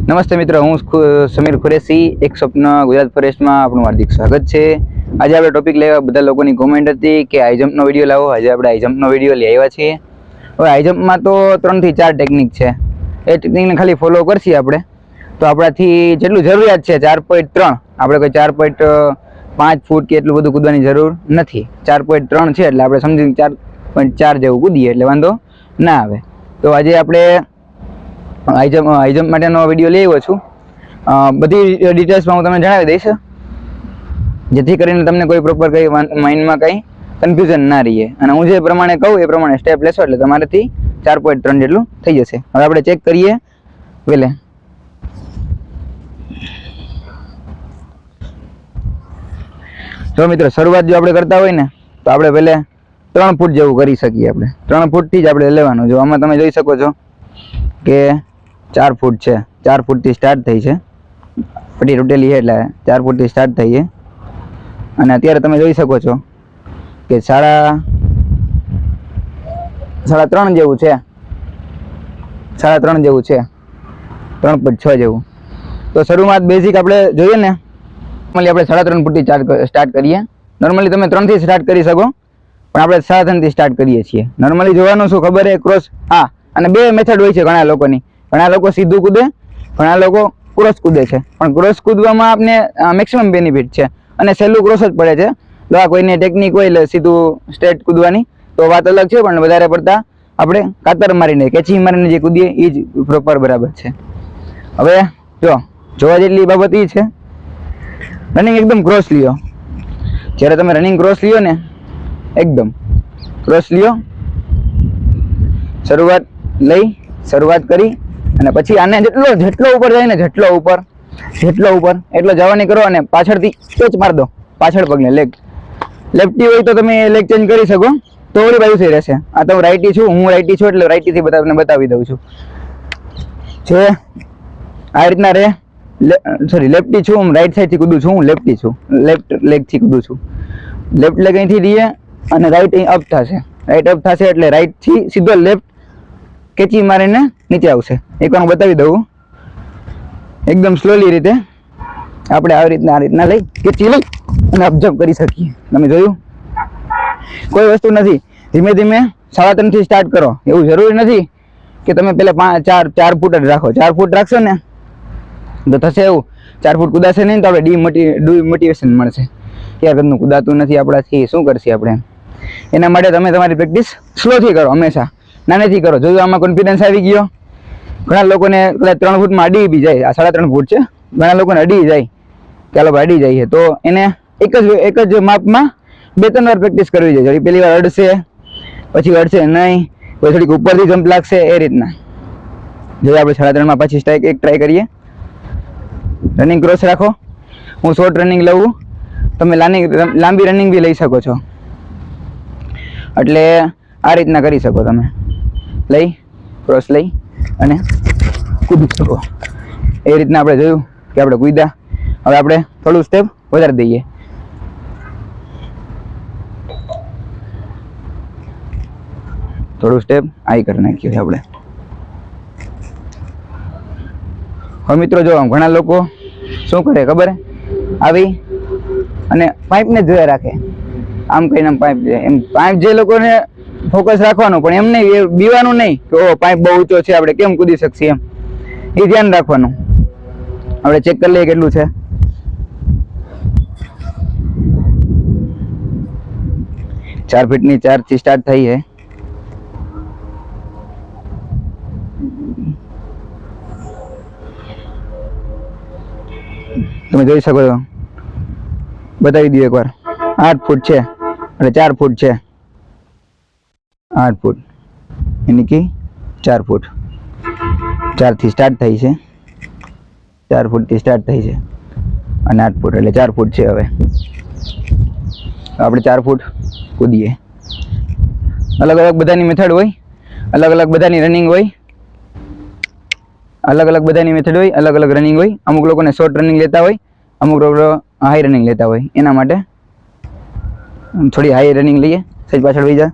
નમસ્તે મિત્રો, હું સમીર કુરેશી એક સ્વપ્ન ગુજરાત ફોરેસ્ટમાં આપણું હાર્દિક સ્વાગત છે। આજે આપણે ટોપિક લેવા બધા લોકોની કોમેન્ટ હતી કે હાઈ જમ્પનો વિડીયો લાવો। આજે આપણે હાઈ જમ્પનો વિડીયો લઈ આવ્યા છીએ। હવે હાઈ જમ્પમાં તો 3 થી 4 ટેકનિક છે, એ ટેકનિકને ખાલી ફોલો કરશી આપણે તો આપણાથી જેટલું જરૂરિયાત છે 4.3, આપણે કોઈ 4.5 ફૂટ કે એટલું બધું કૂદવાની જરૂર નથી। 4.3 છે એટલે આપણે સમજી 4.4 જેવું કૂદીએ એટલે વાંધો ના આવે। તો આજે આપણે હાઈ જમ્પ માટેનો વિડીયો લઈ આવ્યો છું। બધી ડિટેલ્સમાં હું તમને જણાવી દઈશ, જેથી કરીને તમને કોઈ પ્રોપર કંઈ માઇન્ડમાં કંઈ કન્ફ્યુઝન ના રહીએ, અને હું જે પ્રમાણે કહું એ પ્રમાણે સ્ટેપ લેશો એટલે તમારાથી 4.3 જેટલું થઈ જશે। હવે આપણે ચેક કરીએ પહેલે। જો મિત્રો, શરૂઆત જો આપણે કરતા હોય ને તો આપણે પહેલે 3 ફૂટ જેવું કરી શકીએ। આપણે 3 ફૂટથી જ આપણે લેવાનું। જો આમાં તમે જોઈ શકો છો કે 4 ફૂટ છે, 4 ફૂટથી સ્ટાર્ટ થઈ છે, પટ્ટી તૂટેલી છે એટલે 4 ફૂટથી સ્ટાર્ટ થઈ છે, અને અત્યારે તમે જોઈ શકો છો કે સાડા 3 જેવું છે, 3.5 જેવું છે, 3.6 જેવું। તો શરૂઆત બેઝિક આપણે જોઈએ ને, નોર્મલી આપણે 3.5 ફૂટથી સ્ટાર્ટ કરીએ। નોર્મલી તમે 3 થી સ્ટાર્ટ કરી શકો, પણ આપણે 3.5 થી સ્ટાર્ટ કરીએ છીએ। નોર્મલી જોવાનું શું ખબર છે, ક્રોસ, હા, અને બે મેથડ હોય છે ઘણા લોકોની। ઘણા લોકો સીધું કૂદે, ઘણા લોકો ક્રોસ કૂદે છે, પણ ક્રોસ કૂદવામાં આપને મેક્સિમમ બેનિફિટ છે, અને સહેલું ક્રોસ જ પડે છે। જો આ કોઈને ટેકનિક હોય એટલે સીધું સ્ટ્રેટ કૂદવાની તો વાત અલગ છે, પણ વધારે પડતા આપણે કાતર મારીને કેચી મારીને જે કૂદીએ એ જ પ્રોપર બરાબર છે। હવે જોવા જેટલી બાબત એ છે, રનિંગ એકદમ ક્રોસ લ્યો। જ્યારે તમે રનિંગ ક્રોસ લ્યો ને, એકદમ ક્રોસ લ્યો, શરૂઆત કરી, અને પછી આને જેટલો ઉપર જાય ને, જેટલો ઉપર એટલો જવાની કરો, અને પાછળથી કેચ માર દો, પાછળ પગને લેગ। લેફ્ટી હોય તો તમે લેગ ચેન્જ કરી શકો, તો ઓલી બાજુ થઈ રહેશે। આ તો રાઈટી છું, હું રાઈટી છું એટલે રાઈટીથી બતાવી દઉં છું। જે આ રીતના રે, સોરી લેફ્ટી છું, હું રાઈટ સાઈડથી કૂદું છું, હું લેફ્ટી છું, લેફ્ટ લેગથી કૂદું છું। લેફ્ટ લેગ અહીંથી દઈએ અને રાઈટ અહીં અપ થશે, રાઈટ અપ થશે એટલે રાઈટથી સીધો લેફ્ટ કેચી મારીને નીચે આવશે। એકવાર હું બતાવી દઉં, એકદમ સ્લોલી રીતે આપણે આ રીતના લઈ કેચી લઈ અને અબ્ઝર્વ કરી શકીએ। તમે જોયું, કોઈ વસ્તુ નથી, ધીમે ધીમે 3.5 થી સ્ટાર્ટ કરો। એવું જરૂરી નથી કે તમે પહેલા 4 ફૂટ જ રાખો। 4 ફૂટ રાખશો ને તો થશે એવું, 4 ફૂટ કુદાશે નહીં તો આપણે ડિમોટિવેશન મળશે કે યાર ઘરનું કુદાતું નથી આપણાથી, શું કરશે આપણે। એના માટે તમે તમારી પ્રેક્ટિસ સ્લોથી કરો, હંમેશા નાનેથી કરો। જોયું આમાં કોન્ફિડન્સ આવી ગયો। ઘણા લોકોને કદાચ 3 ફૂટમાં અડી બી જાય, આ 3.5 ફૂટ છે, ઘણા લોકોને અડી જાય, ચાલો ભાઈ અડી જાય, તો એને એક જ માપમાં 2-3 વાર પ્રેક્ટિસ કરવી જોઈએ। પહેલી વાર અડશે, પછી અડશે નહીં, પછી થોડીક ઉપરથી જમ્પ લાગશે, એ રીતના। જો આપણે 3.5માં પાછી એક ટ્રાય કરીએ। રનિંગ ક્રોસ રાખો, હું શોર્ટ રનિંગ લઉં, તમે લાંબી રનિંગ બી લઈ શકો છો, એટલે આ રીતના કરી શકો તમે। લઈ ક્રોસ લઈ અને કૂદી શકો, એ રીતના આપણે જોયું કે આપણે કૂદ્યા। હવે આપણે થોડું સ્ટેપ વધારી દઈએ, થોડું સ્ટેપ આઈ કરી નાખ્યું આપણે। હવે મિત્રો જો ઘણા લોકો શું કરે ખબર, આવી અને પાઇપને જ જોયા રાખે, આમ કહીને પાઇપ જાય, એમ પાઇપ જે લોકોને ફોકસ રાખવાનું, પણ એમ નહીં, બીવાનું નહીં કે ઓ પાઇપ બહુ ઊંચો છે આપણે કેમ કૂદી શકીએ, એમ એ ધ્યાન રાખવાનું। આપણે ચેક કરી લઈએ કેટલું છે। ચાર ફીટની 4 થી સ્ટાર્ટ થઈ છે, તમે જોઈ શકો છો, બતાવી દઉં એકવાર। 8 ફૂટ છે એટલે 4 ફૂટ છે, 8 ફૂટ એની કે 4 ફૂટ, 4 થી સ્ટાર્ટ થઈ છે, 4 ફૂટથી સ્ટાર્ટ થઈ છે, અને 8 ફૂટ એટલે 4 ફૂટ છે। હવે આપણે 4 ફૂટ કૂદીએ। અલગ અલગ બધાની મેથડ હોય, અલગ અલગ બધાની રનિંગ હોય, અલગ અલગ બધાની મેથડ હોય, અલગ અલગ રનિંગ હોય। અમુક લોકોને શોર્ટ રનિંગ લેતા હોય, અમુક લોકો હાઈ રનિંગ લેતા હોય, એના માટે થોડી હાઈ રનિંગ લઈએ, સહેજ પાછળ વહી જા।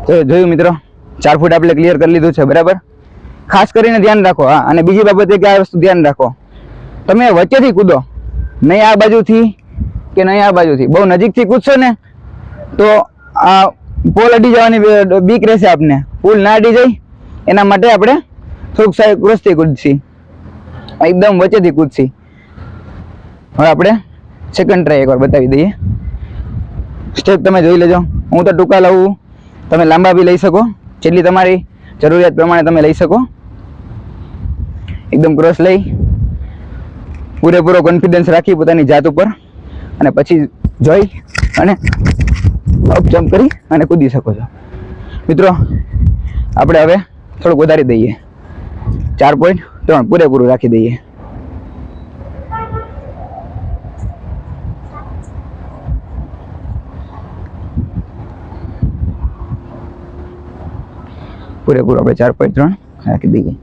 તો જોયું મિત્રો, 4 ફૂટ આપણે ક્લિયર કરી લીધું છે, બરાબર. ખાસ કરીને ધ્યાન રાખો. હા, અને બીજી બાબત કે આ વસ્તુ ધ્યાન રાખો, તમે વચ્ચેથી કૂદો, નહીં આ બાજુથી કે નહીં આ બાજુથી. બહુ નજીકથી કૂદશો ને તો આ પોલ અડી જવાની બીક રહેશે આપને. પુલ ના અડી જાય એના માટે આપણે થોડુંક સાહેબ ક્રોસથી કૂદશી, એકદમ વચ્ચેથી કૂદશી. હવે આપણે સેકન્ડ ટ્રાય એકવાર બતાવી દઈએ. સ્ટેપ તમે જોઈ લેજો. હું તો ટૂંકા લાવું, તમે લાંબા બી લઈ શકો, જેટલી તમારી જરૂરિયાત પ્રમાણે તમે લઈ શકો. એકદમ ક્રોસ લઈ પૂરેપૂરો કોન્ફિડન્સ રાખી પોતાની જાત ઉપર, અને પછી જોઈ અને અપ જમ્પ કરી અને કૂદી શકો છો. મિત્રો આપણે હવે થોડુંક વધારી દઈએ, 4.3 પૂરેપૂરું રાખી દઈએ. પૂરેપૂરું આપણે 4.3 રાખી દઈએ.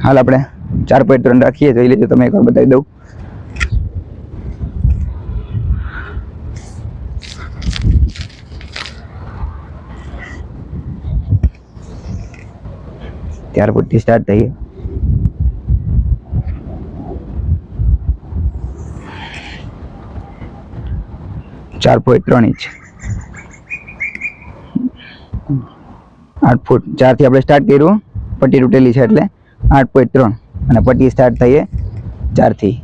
હાલ આપણે 4.3 રાખીએ, જોઈ લેજો. તમે એકવાર બતાવી દઉં. ત્યાર પછી સ્ટાર્ટ થઈએ. ચાર 3 ઇંચ 8 ફૂટ 4 થી આપણે સ્ટાર્ટ કર્યું. પટ્ટી તૂટેલી છે એટલે 8.3 અને પટ્ટી સ્ટાર્ટ થઈએ 4 થી.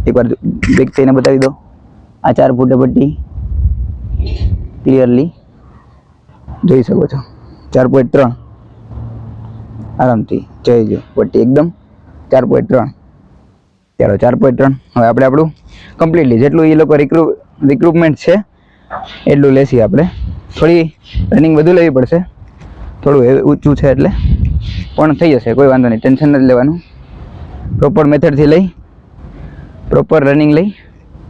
એકવાર બેક થઈને બતાવી દો. આ 4 ફૂટ પટ્ટી ક્લિયરલી જોઈ શકો છો. 4.3 આરામથી જોઈ જો પટ્ટી એકદમ 4.3. ચાલો 4.3. હવે આપણે આપણું કમ્પ્લીટલી જેટલું એ લોકો રિક્રુટમેન્ટ છે એટલું લેશી. આપણે થોડી રનિંગ વધુ લેવી પડશે, થોડું ઊંચું છે એટલે, પણ થઈ જશે, કોઈ વાંધો નહીં, ટેન્શન નથી લેવાનું. પ્રોપર મેથડથી લઈ, પ્રોપર રનિંગ લઈ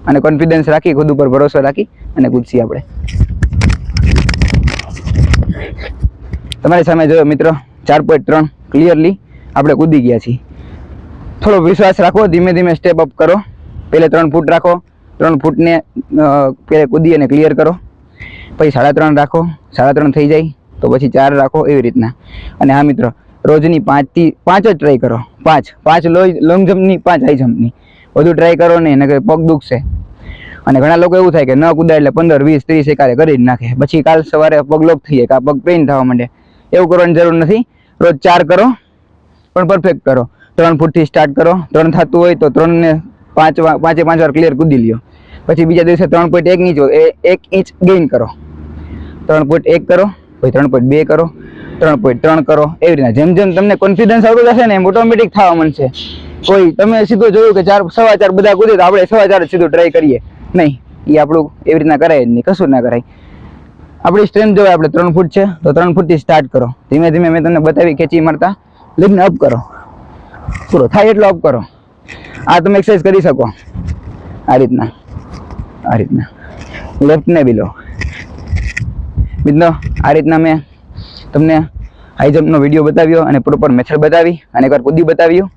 અને કોન્ફિડન્સ રાખી, ખુદ ઉપર ભરોસો રાખી અને કૂદશી આપણે. તમારી સામે જોયો મિત્રો, 4.3 ક્લિયરલી આપણે કૂદી ગયા છીએ. થોડો વિશ્વાસ રાખો, ધીમે ધીમે સ્ટેપ અપ કરો. પહેલે 3 ફૂટ રાખો, 3 ફૂટને પહેલે કૂદી અને ક્લિયર કરો. પછી 3.5 રાખો, 3.5 થઈ જાય તો પછી 4 રાખો, એવી રીતના. અને હા મિત્રો, રોજની 5 જ ટ્રાય કરો. 5 લોંગ જમ્પની, 5 હાઈ જમ્પની. વધુ ટ્રાય કરો નહીં, એને પગ દુખશે. અને ઘણા લોકો એવું થાય કે ન કૂદાય એટલે 15, 20, 30 એકારે કરી જ નાખે, પછી કાલ સવારે પગ લોક થઈ જાય કે આ પગ પેઇન થવા માંડે. એવું કરવાની જરૂર નથી. રોજ 4 કરો પણ પરફેક્ટ કરો. 3 ફૂટથી સ્ટાર્ટ કરો. 3 થતું હોય તો 3 ને 5 વાર ક્લિયર કૂદી લ્યો. પછી બીજા દિવસે 3.1 ઇંચ 1 ઇંચ ગેઇન કરો. 3.1 કરો, પછી 3.2 કરો, 3.3 કરો, એવી રીતના. જેમ જેમ તમને કોન્ફિડન્સ આવતો જશે ને એમ ઓટોમેટિક થવા માંડશે. કોઈ તમે સીધું જોયું કે 4, 4.25 બધા કૂદે તો આપણે 4.25 સીધું ટ્રાય કરીએ નહીં. એ આપણું એવી રીતના કરાય જ નહીં, કશું ના કરાય. આપણી સ્ટ્રેન્થ જોઈએ, આપણે 3 ફૂટ છે તો 3 ફૂટથી સ્ટાર્ટ કરો. ધીમે ધીમે મેં તમને બતાવી, ખેંચી મારતા લઈને અપ કરો. પૂરો થાય એટલો અપ કરો. આ તમે એક્સરસાઇઝ કરી શકો આ રીતના, આ રીતના લેફ્ટ ને બી લો. મિત્રો આ રીતના મેં તમને હાઈ જમ્પનો વિડીયો બતાવ્યો અને પ્રોપર મેથડ બતાવી અને એકવાર કૂદી બતાવ્યું.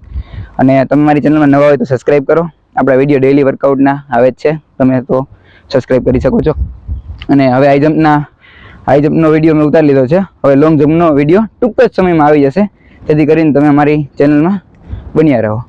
અને તમે મારી ચેનલમાં નવા હોય તો સબસ્ક્રાઈબ કરો. આપણા વિડીયો ડેઈલી વર્કઆઉટના આવે જ છે, તમે તો સબસ્ક્રાઈબ કરી શકો છો. અને હવે હાઈ જમ્પનો વિડીયો મેં ઉતારી લીધો છે. હવે લોંગ જમ્પનો વિડીયો ટૂંક જ સમયમાં આવી જશે, જેથી કરીને તમે અમારી ચેનલમાં બન્યા રહો.